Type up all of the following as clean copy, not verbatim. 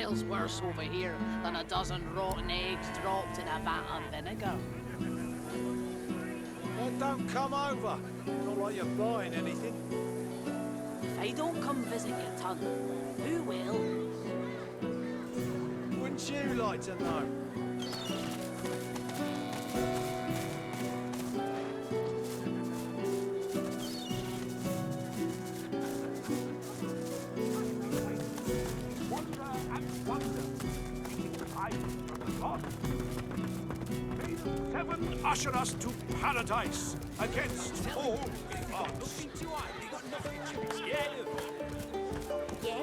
smells worse over here than a dozen rotten eggs dropped in a vat of vinegar. Well, don't come over. Not like you're buying anything. If I don't come visit your tunnel, who will? Wouldn't you like to know? Seven usher us to paradise against all odds. Yeah,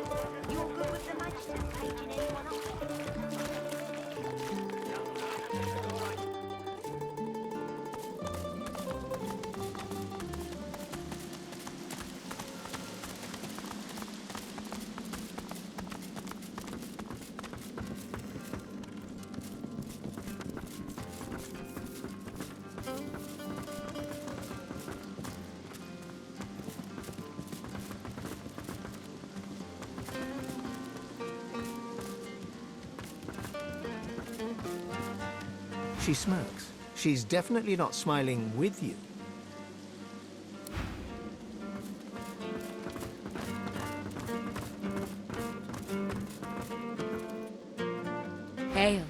you're good with the match and taking anyone off. She smirks. She's definitely not smiling with you. Hail.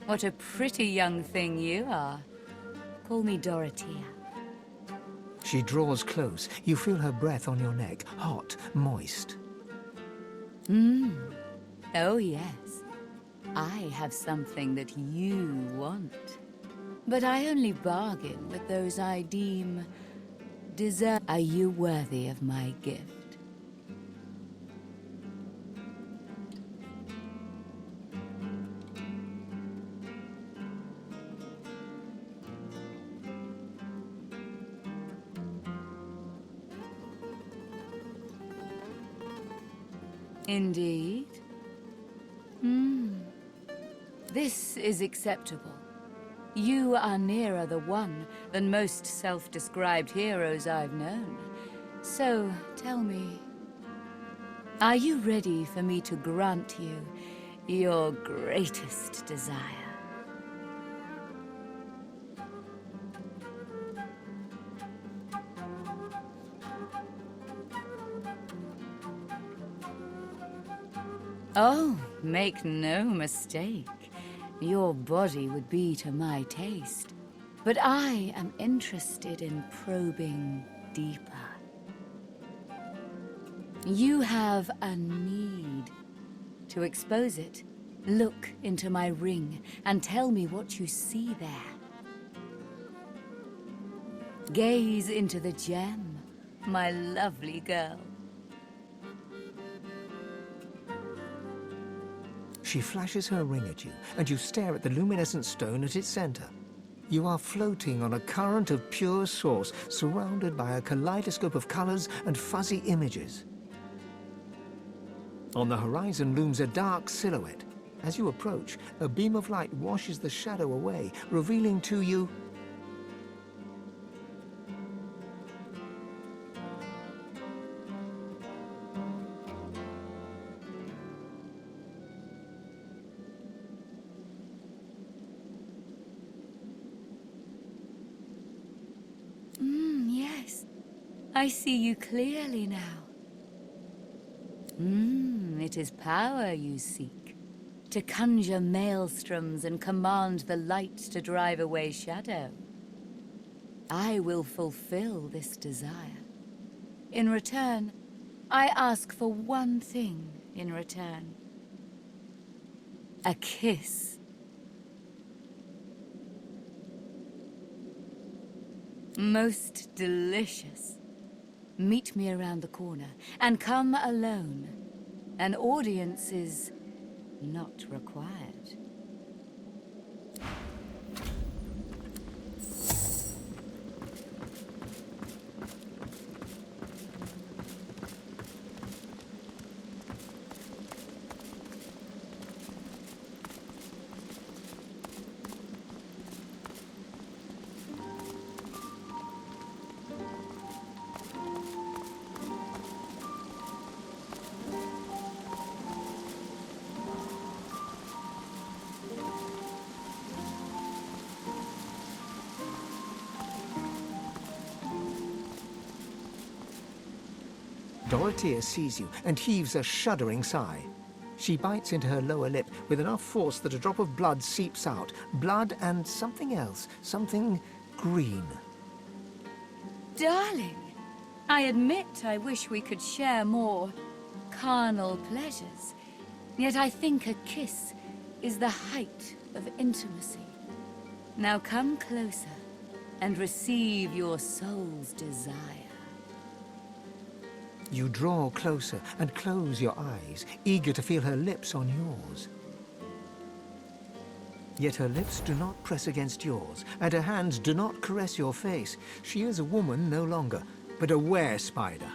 What a pretty young thing you are. Call me Dorothea. She draws close. You feel her breath on your neck, hot, moist. Oh, yes. I have something that you want. But I only bargain with those I deem deserve. Are you worthy of my gift? Indeed. This is acceptable. You are nearer the one than most self-described heroes I've known. So, tell me, are you ready for me to grant you your greatest desire? Oh, make no mistake. Your body would be to my taste. But I am interested in probing deeper. You have a need. To expose it, look into my ring and tell me what you see there. Gaze into the gem, my lovely girl. She flashes her ring at you, and you stare at the luminescent stone at its center. You are floating on a current of pure source, surrounded by a kaleidoscope of colors and fuzzy images. On the horizon looms a dark silhouette. As you approach, a beam of light washes the shadow away, revealing to you Yes, I see you clearly now. It is power you seek. To conjure maelstroms and command the light to drive away shadow. I will fulfill this desire. In return, I ask for one thing in return. A kiss. Most delicious. Meet me around the corner, and come alone. An audience is not required. Dorothea sees you and heaves a shuddering sigh. She bites into her lower lip with enough force that a drop of blood seeps out. Blood and something else, something green. Darling, I admit I wish we could share more carnal pleasures. Yet I think a kiss is the height of intimacy. Now come closer and receive your soul's desire. You draw closer and close your eyes, eager to feel her lips on yours. Yet her lips do not press against yours, and her hands do not caress your face. She is a woman no longer, but a were-spider.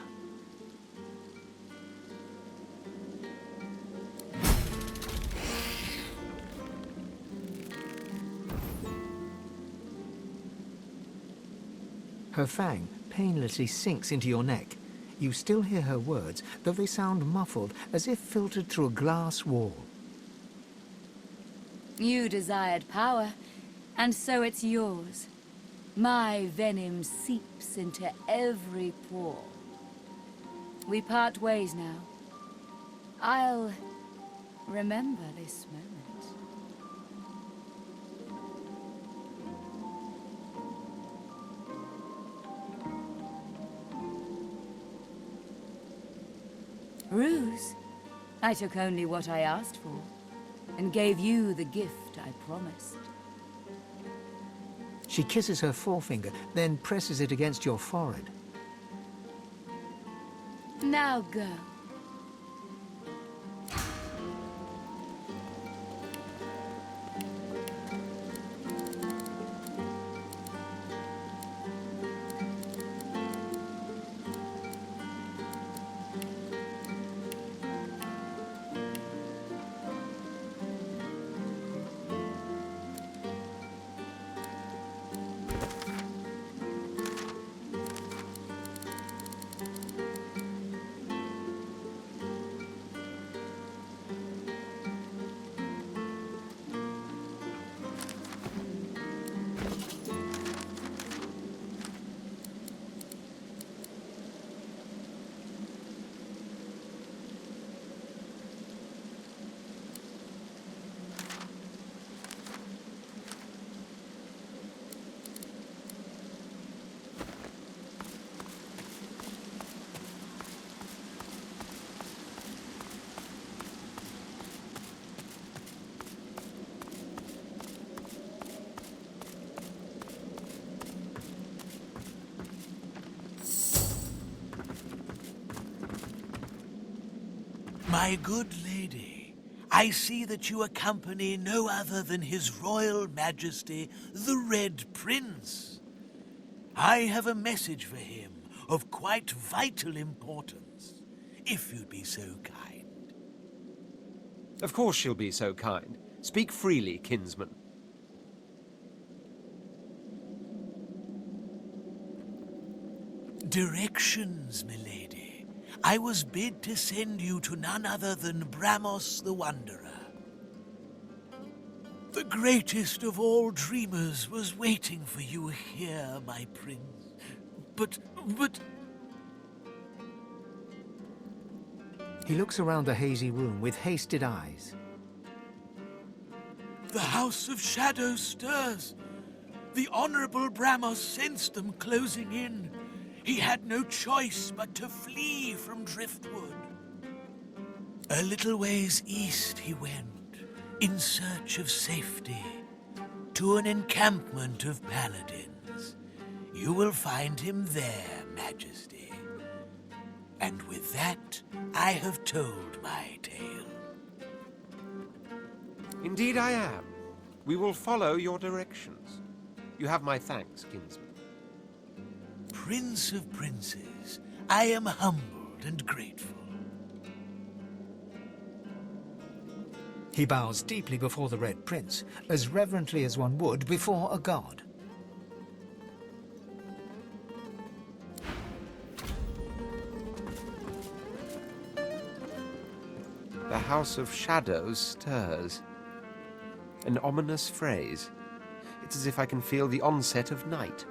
Her fang painlessly sinks into your neck. You still hear her words, though they sound muffled, as if filtered through a glass wall. You desired power, and so it's yours. My venom seeps into every pore. We part ways now. I'll remember this moment. Ruse? I took only what I asked for, and gave you the gift I promised. She kisses her forefinger, then presses it against your forehead. Now go. My good lady, I see that you accompany no other than His Royal Majesty, the Red Prince. I have a message for him of quite vital importance, if you'd be so kind. Of course she'll be so kind. Speak freely, kinsman. Directions, milady. I was bid to send you to none other than Bramos the Wanderer. The greatest of all dreamers was waiting for you here, my prince. But... He looks around the hazy room with hasted eyes. The House of Shadows stirs. The Honorable Bramos sensed them closing in. He had no choice but to flee from Driftwood. A little ways east he went, in search of safety, to an encampment of paladins. You will find him there, Majesty. And with that, I have told my tale. Indeed I am. We will follow your directions. You have my thanks, kinsman. Prince of Princes, I am humbled and grateful. He bows deeply before the Red Prince, as reverently as one would before a god. The House of Shadows stirs. An ominous phrase. It's as if I can feel the onset of night.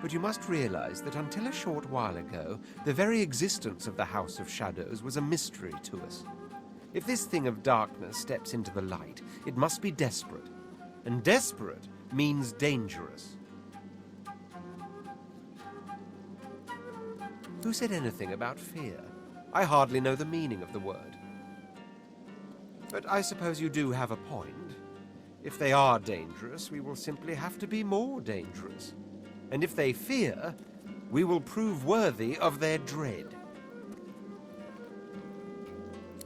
But you must realize that until a short while ago, the very existence of the House of Shadows was a mystery to us. If this thing of darkness steps into the light, it must be desperate. And desperate means dangerous. Who said anything about fear? I hardly know the meaning of the word. But I suppose you do have a point. If they are dangerous, we will simply have to be more dangerous. And if they fear, we will prove worthy of their dread.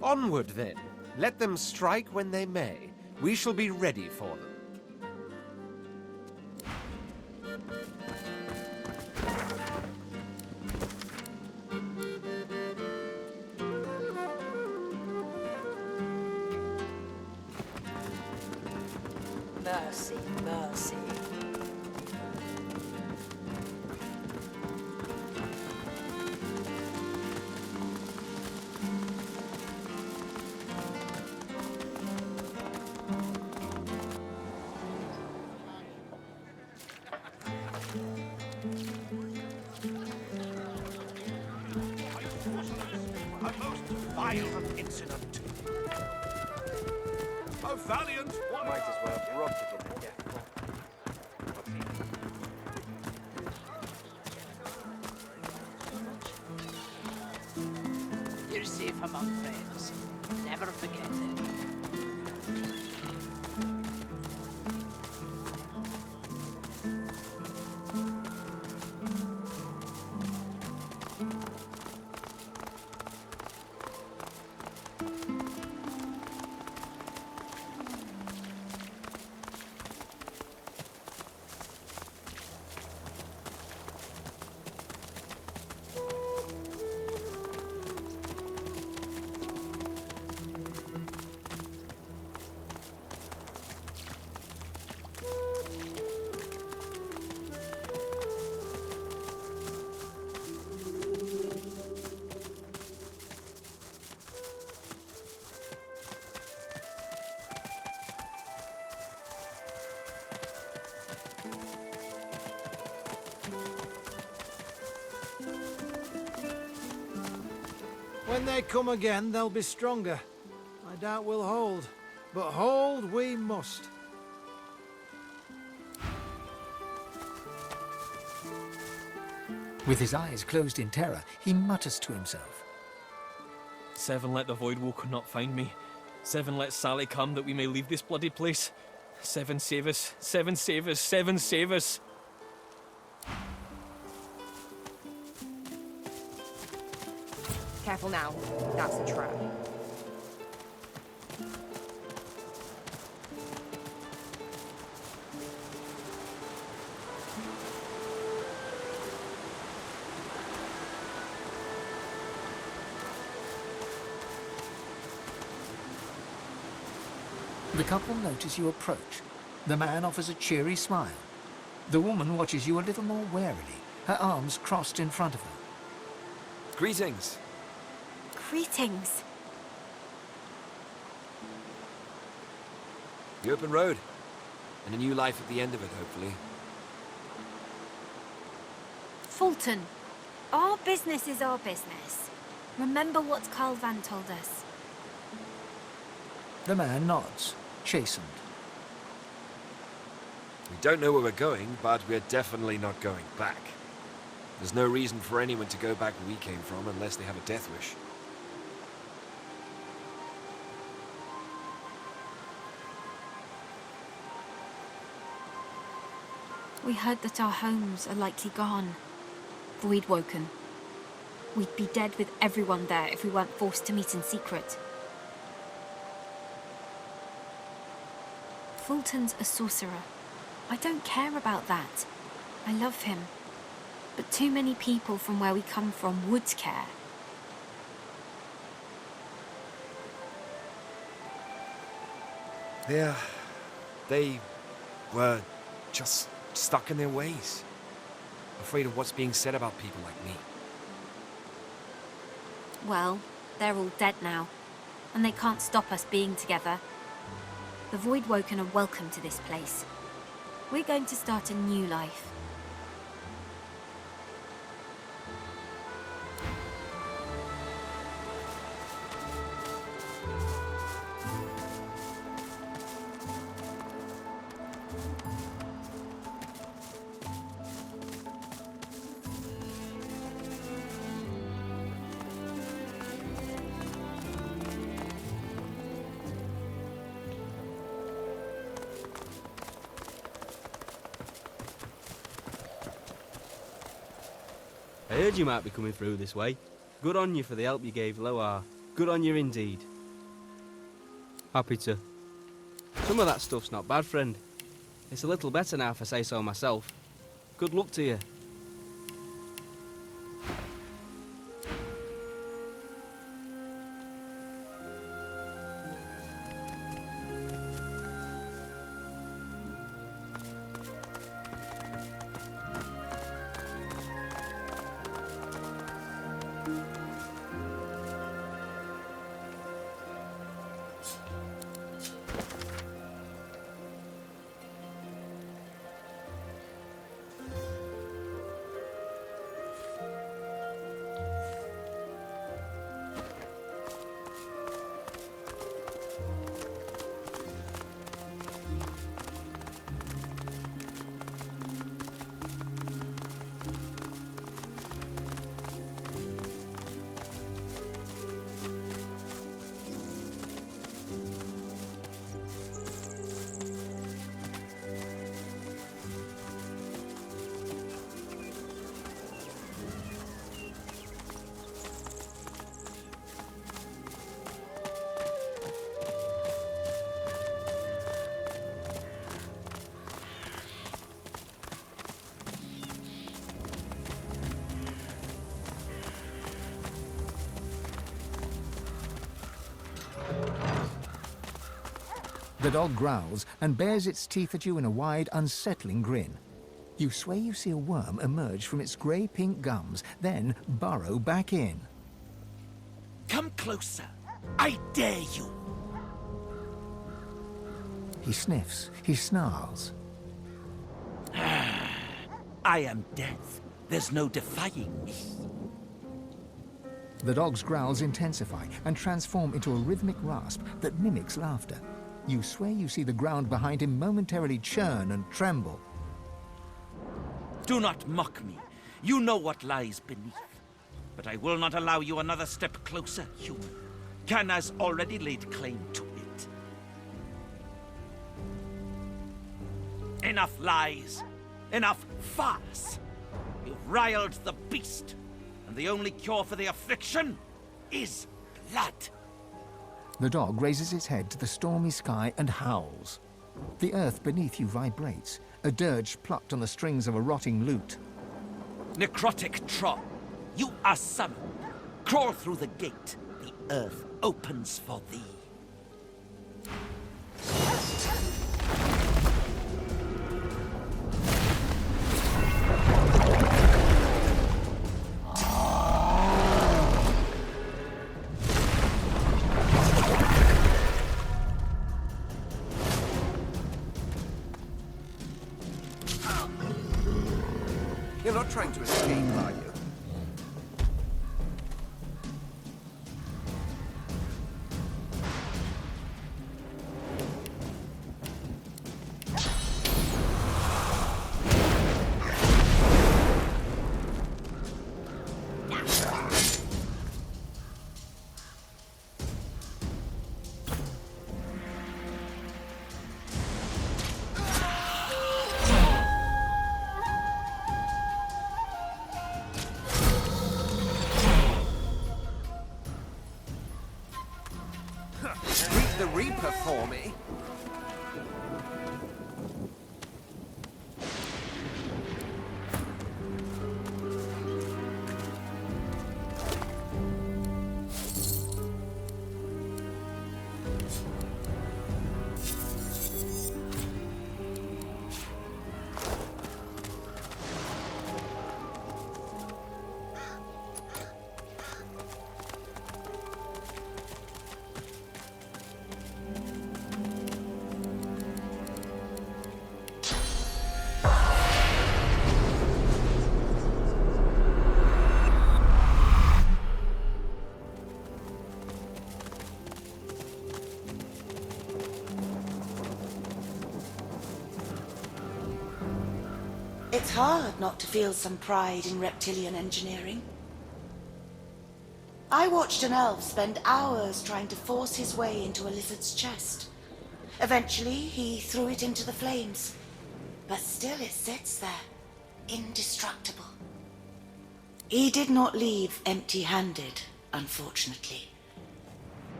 Onward, then. Let them strike when they may. We shall be ready for them. Mercy, mercy. A most violent incident. A valiant one. Might as well have robbed it in the death. You're safe among friends. Never forget it. When they come again, they'll be stronger. I doubt we'll hold, but hold we must. With his eyes closed in terror, he mutters to himself. 7, let the Voidwalker not find me. 7, let Sally come that we may leave this bloody place. 7, save us. 7, save us. 7, save us. Careful now. That's a trap. The couple notice you approach. The man offers a cheery smile. The woman watches you a little more warily, her arms crossed in front of her. Greetings. Greetings. The open road. And a new life at the end of it, hopefully. Fulton, our business is our business. Remember what Carl Van told us. The man nods, chastened. We don't know where we're going, but we're definitely not going back. There's no reason for anyone to go back where we came from unless they have a death wish. We heard that our homes are likely gone. Void-woken. We'd be dead with everyone there if we weren't forced to meet in secret. Fulton's a sorcerer. I don't care about that. I love him. But too many people from where we come from would care. Yeah, they were just stuck in their ways. Afraid of what's being said about people like me. Well, they're all dead now, and they can't stop us being together. The Void-woken are welcome to this place. We're going to start a new life. heard you might be coming through this way. Good on you for the help you gave Loar. Good on you indeed. Happy to. Some of that stuff's not bad, friend. It's a little better now if I say so myself. Good luck to you. The dog growls and bares its teeth at you in a wide, unsettling grin. You swear you see a worm emerge from its grey-pink gums, then burrow back in. Come closer. I dare you. He sniffs, he snarls. I am death. There's no defying me. The dog's growls intensify and transform into a rhythmic rasp that mimics laughter. You swear you see the ground behind him momentarily churn and tremble. Do not mock me. You know what lies beneath. But I will not allow you another step closer, human. Can has already laid claim to it. Enough lies. Enough farce. You've riled the beast. And the only cure for the affliction is blood. The dog raises its head to the stormy sky and howls. The earth beneath you vibrates, a dirge plucked on the strings of a rotting lute. Necrotic troll, you are summoned. Crawl through the gate. The earth opens for thee. You're not trying to escape, are you? The Reaper for me. It's hard not to feel some pride in reptilian engineering. I watched an elf spend hours trying to force his way into a lizard's chest. Eventually, he threw it into the flames. But still it sits there, indestructible. He did not leave empty-handed, unfortunately.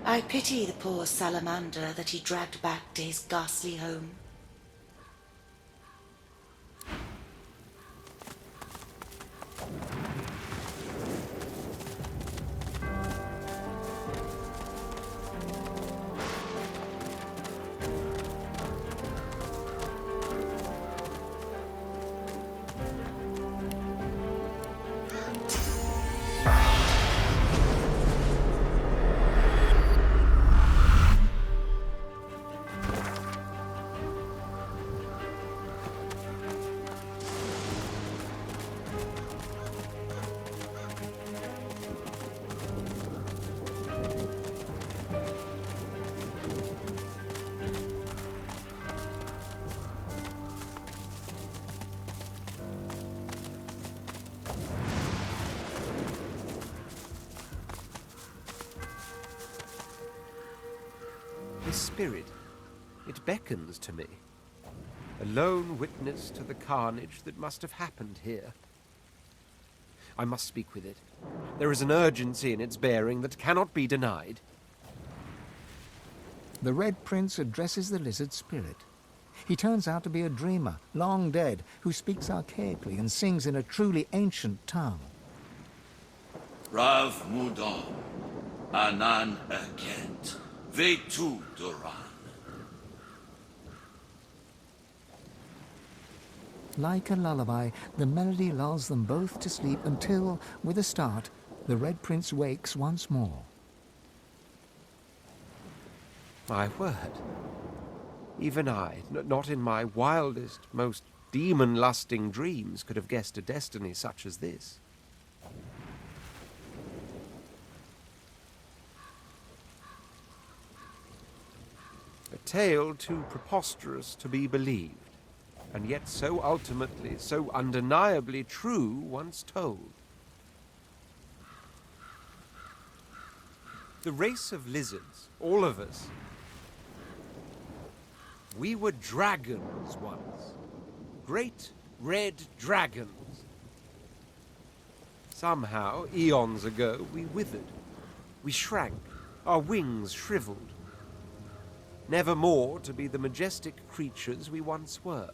I pity the poor salamander that he dragged back to his ghastly home. This spirit, it beckons to me. A lone witness to the carnage that must have happened here. I must speak with it. There is an urgency in its bearing that cannot be denied. The Red Prince addresses the lizard spirit. He turns out to be a dreamer, long dead, who speaks archaically and sings in a truly ancient tongue. Rav Mudon, Anan Agent, Vetu Duran. Like a lullaby, the melody lulls them both to sleep until, with a start, the Red Prince wakes once more. My word. Even I, not in my wildest, most demon-lusting dreams, could have guessed a destiny such as this. A tale too preposterous to be believed, and yet so ultimately, so undeniably true once told. The race of lizards, all of us, we were dragons once. Great red dragons. Somehow, eons ago, we withered. We shrank, our wings shriveled. Never more to be the majestic creatures we once were.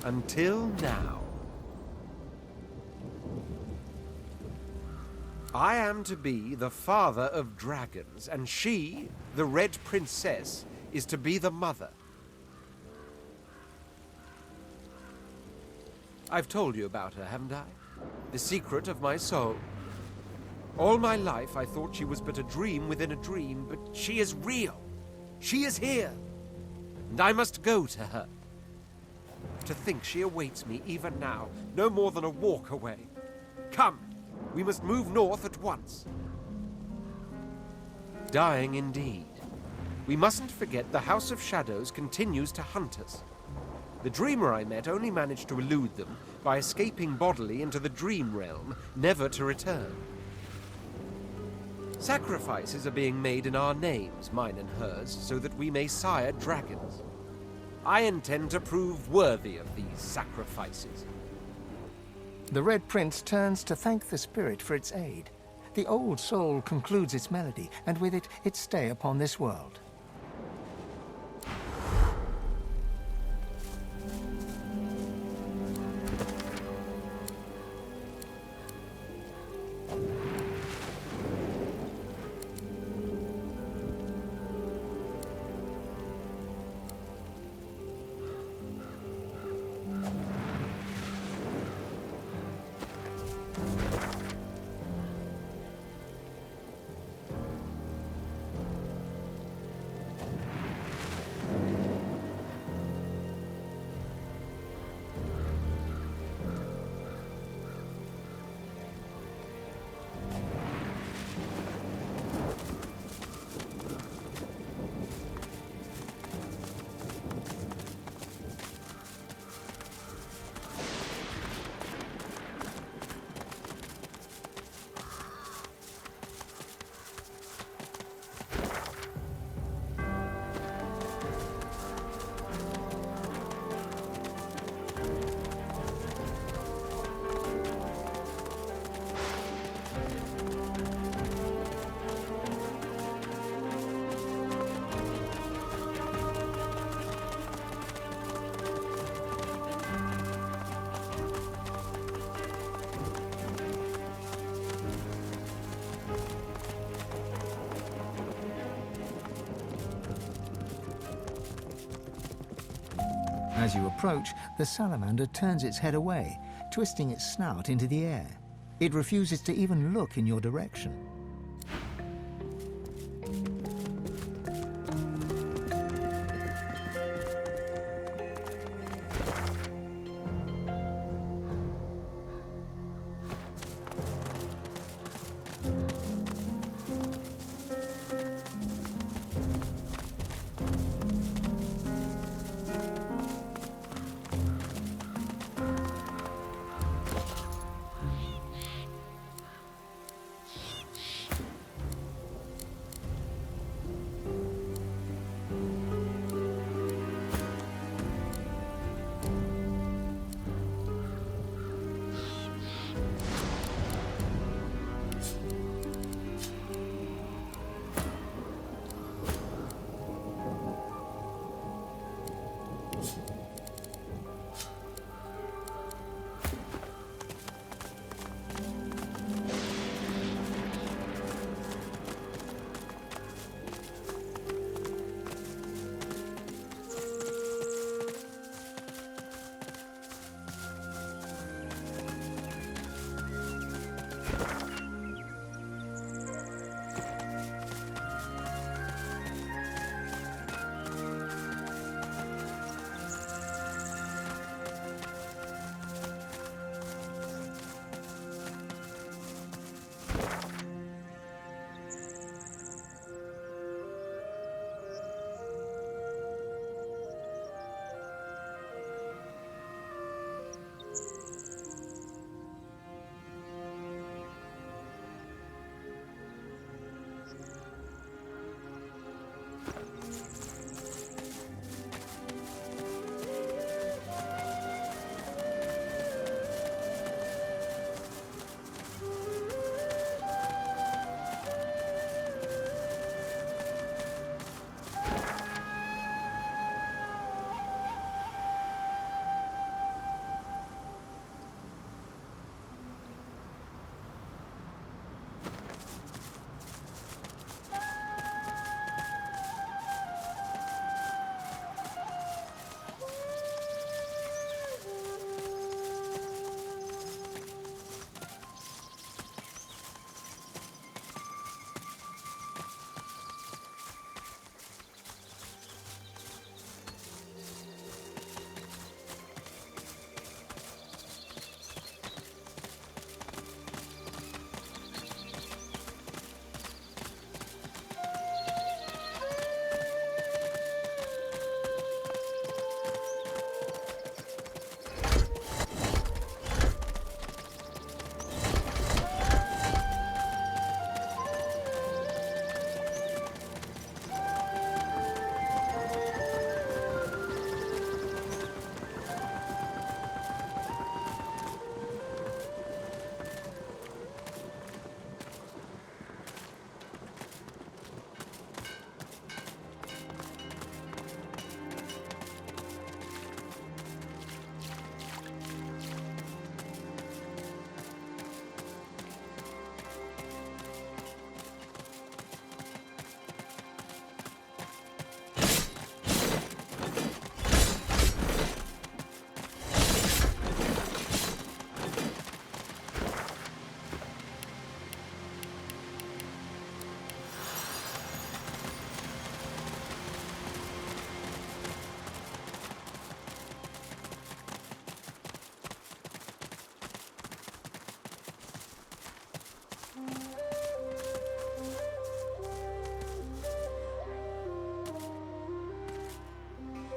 Until now. I am to be the father of dragons, and she, the Red Princess, is to be the mother. I've told you about her, haven't I? The secret of my soul. All my life I thought she was but a dream within a dream, but she is real. She is here. And I must go to her. To think she awaits me even now, no more than a walk away. Come, we must move north at once. Dying indeed. We mustn't forget the House of Shadows continues to hunt us. The dreamer I met only managed to elude them by escaping bodily into the dream realm, never to return. Sacrifices are being made in our names, mine and hers, so that we may sire dragons. I intend to prove worthy of these sacrifices. The Red Prince turns to thank the spirit for its aid. The old soul concludes its melody, and with it, its stay upon this world. As you approach, the salamander turns its head away, twisting its snout into the air. It refuses to even look in your direction.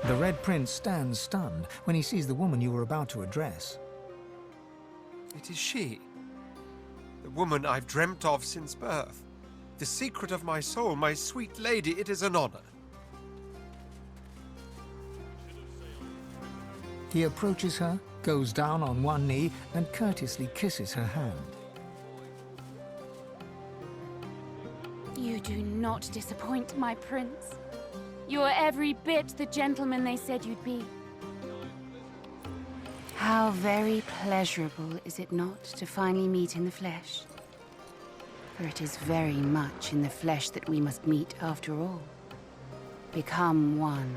The Red Prince stands stunned when he sees the woman you were about to address. It is she. The woman I've dreamt of since birth. The secret of my soul, my sweet lady, it is an honor. He approaches her, goes down on one knee, and courteously kisses her hand. You do not disappoint, my prince. You are every bit the gentleman they said you'd be. How very pleasurable, is it not, to finally meet in the flesh? For it is very much in the flesh that we must meet after all. Become one.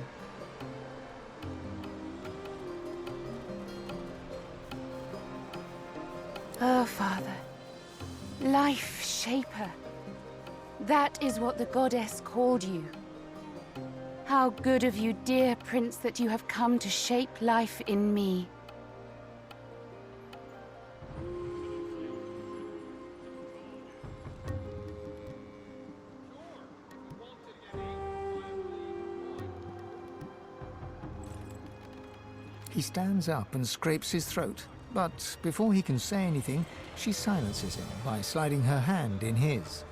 Oh, Father. Life shaper. That is what the goddess called you. How good of you, dear prince, that you have come to shape life in me. He stands up and scrapes his throat, but before he can say anything, she silences him by sliding her hand in his.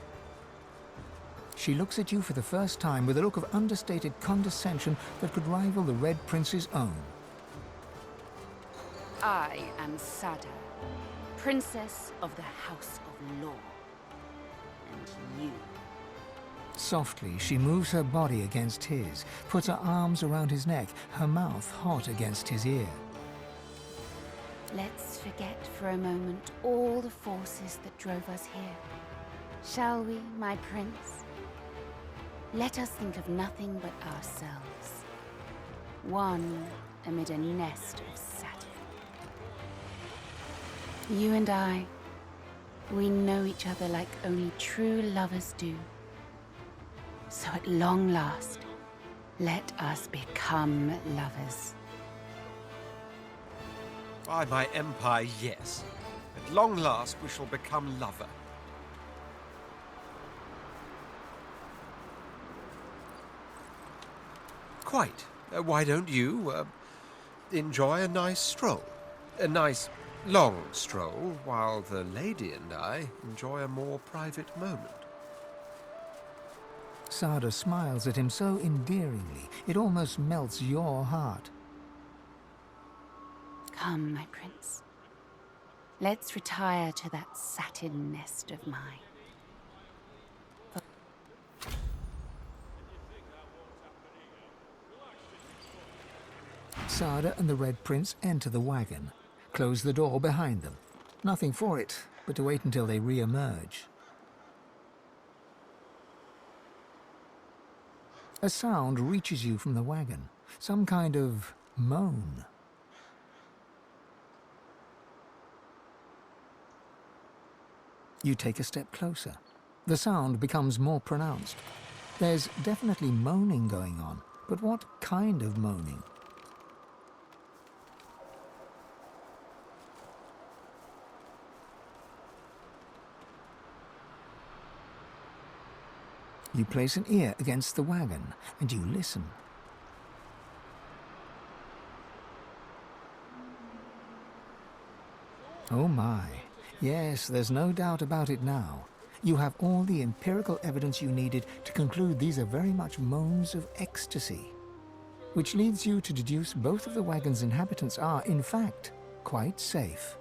She looks at you for the first time with a look of understated condescension that could rival the Red Prince's own. I am Sada, Princess of the House of Law. And you... Softly, she moves her body against his, puts her arms around his neck, her mouth hot against his ear. Let's forget for a moment all the forces that drove us here. Shall we, my prince? Let us think of nothing but ourselves. One amid a nest of satin. You and I, we know each other like only true lovers do. So at long last, let us become lovers. By my empire, yes. At long last, we shall become lover. Quite. Why don't you, enjoy a nice stroll? A nice, long stroll, while the lady and I enjoy a more private moment. Sada smiles at him so endearingly, it almost melts your heart. Come, my prince. Let's retire to that satin nest of mine. Sada and the Red Prince enter the wagon, close the door behind them. Nothing for it but to wait until they re-emerge. A sound reaches you from the wagon, some kind of moan. You take a step closer. The sound becomes more pronounced. There's definitely moaning going on, but what kind of moaning? You place an ear against the wagon, and you listen. Oh my. Yes, there's no doubt about it now. You have all the empirical evidence you needed to conclude these are very much moans of ecstasy. Which leads you to deduce both of the wagon's inhabitants are, in fact, quite safe.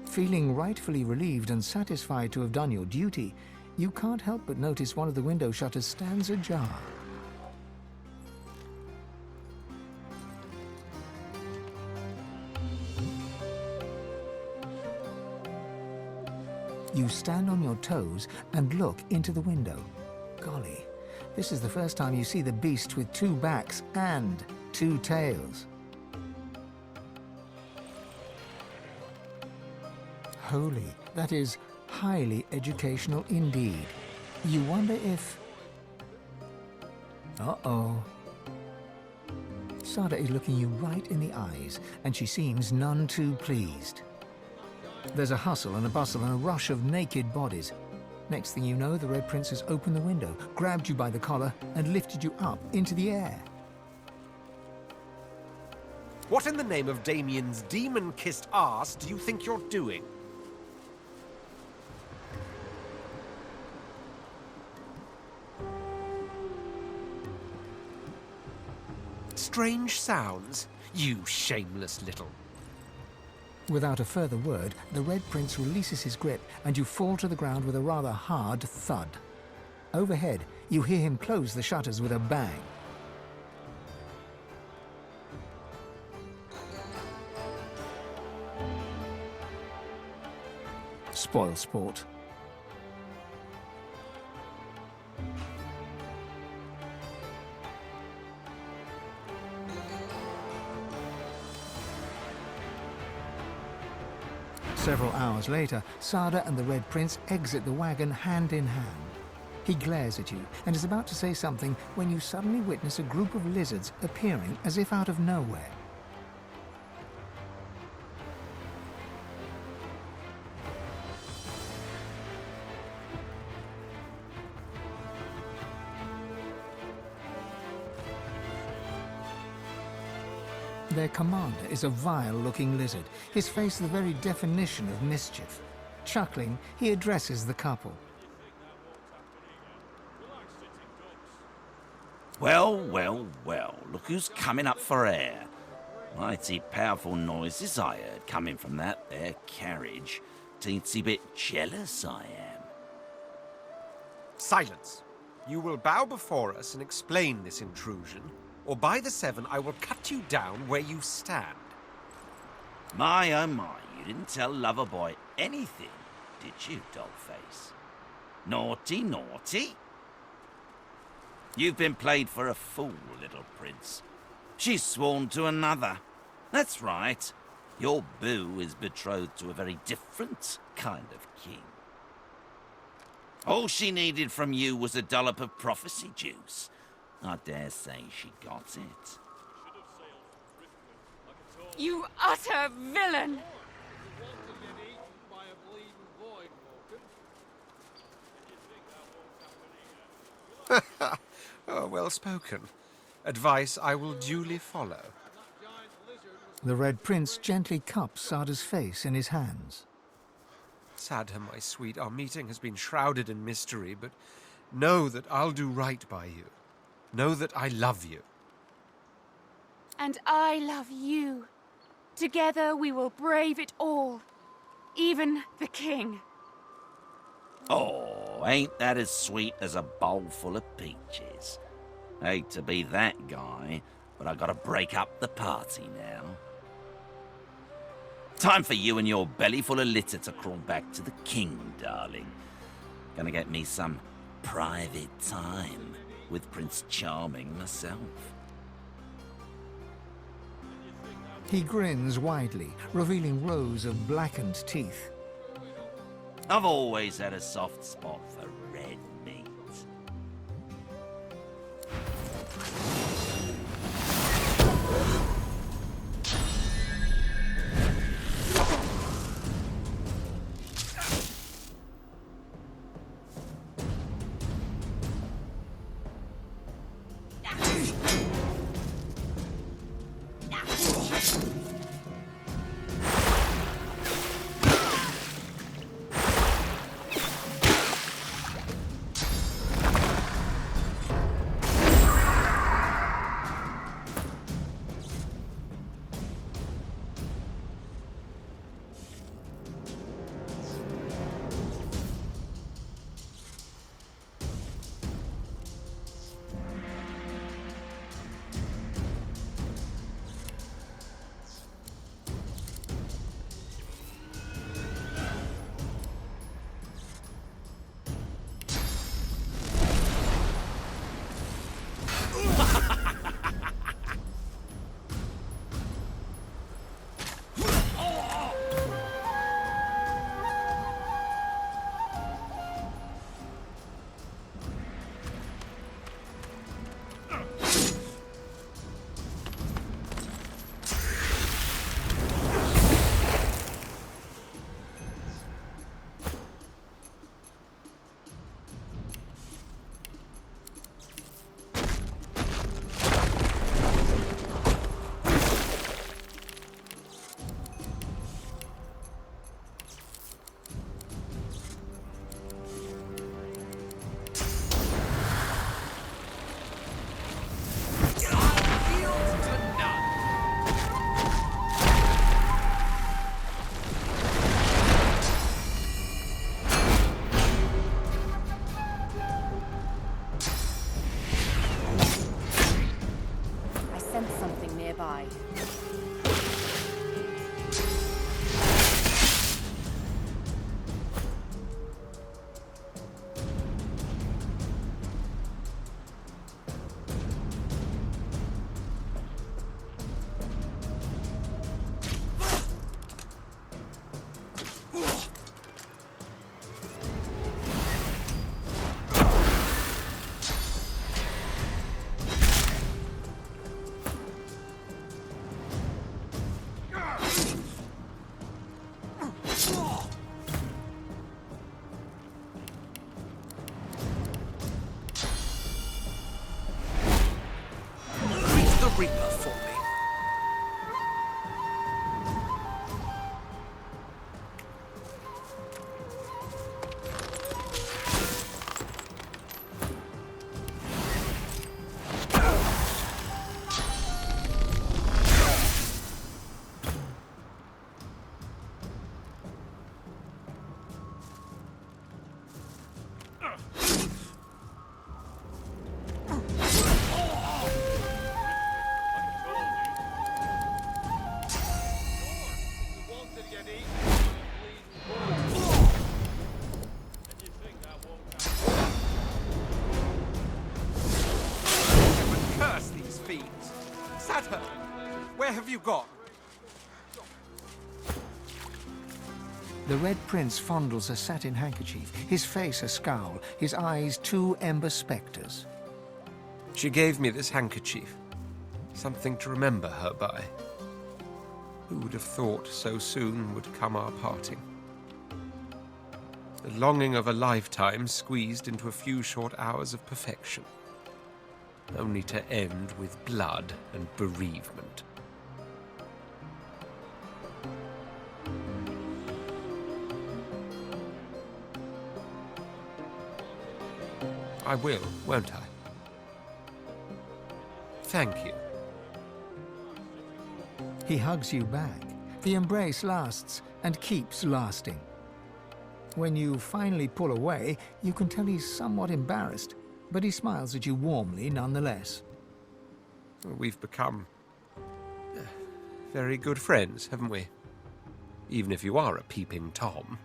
Feeling rightfully relieved and satisfied to have done your duty, you can't help but notice one of the window shutters stands ajar. You stand on your toes and look into the window. Golly, this is the first time you see the beast with two backs and two tails. Holy, that is highly educational indeed. You wonder if... Uh-oh. Sada is looking you right in the eyes, and she seems none too pleased. There's a hustle and a bustle and a rush of naked bodies. Next thing you know, the Red Prince has opened the window, grabbed you by the collar, and lifted you up into the air. What in the name of Damien's demon-kissed arse do you think you're doing? Strange sounds, you shameless little... Without a further word, the Red Prince releases his grip, and you fall to the ground with a rather hard thud. Overhead, you hear him close the shutters with a bang. Spoil sport. Several hours later, Sada and the Red Prince exit the wagon hand in hand. He glares at you and is about to say something when you suddenly witness a group of lizards appearing as if out of nowhere. Their commander is a vile-looking lizard, his face the very definition of mischief. Chuckling, he addresses the couple. Well, well, well, look who's coming up for air. Mighty powerful noises I heard coming from that there carriage. Teensy bit jealous I am. Silence. You will bow before us and explain this intrusion, or by the seven I will cut you down where you stand. My oh my, you didn't tell Loverboy anything, did you, Dollface? Naughty, naughty. You've been played for a fool, little prince. She's sworn to another. That's right. Your boo is betrothed to a very different kind of king. All she needed from you was a dollop of prophecy juice. I dare say she got it. You utter villain! Oh, well spoken. Advice I will duly follow. The Red Prince gently cups Sada's face in his hands. Sada, my sweet, our meeting has been shrouded in mystery, but know that I'll do right by you. Know that I love you. And I love you. Together we will brave it all. Even the king. Oh, ain't that as sweet as a bowl full of peaches? Hate to be that guy, but I gotta break up the party now. Time for you and your belly full of litter to crawl back to the king, darling. Gonna get me some private time with Prince Charming myself. He grins widely, revealing rows of blackened teeth. I've always had a soft spot for red meat. Reaper for me. Where have you gone? The Red Prince fondles a satin handkerchief, his face a scowl, his eyes two ember spectres. She gave me this handkerchief. Something to remember her by. Who would have thought so soon would come our parting? The longing of a lifetime squeezed into a few short hours of perfection, only to end with blood and bereavement. I will, won't I? Thank you. He hugs you back. The embrace lasts and keeps lasting. When you finally pull away, you can tell he's somewhat embarrassed, but he smiles at you warmly nonetheless. We've become very good friends, haven't we? Even if you are a peeping Tom.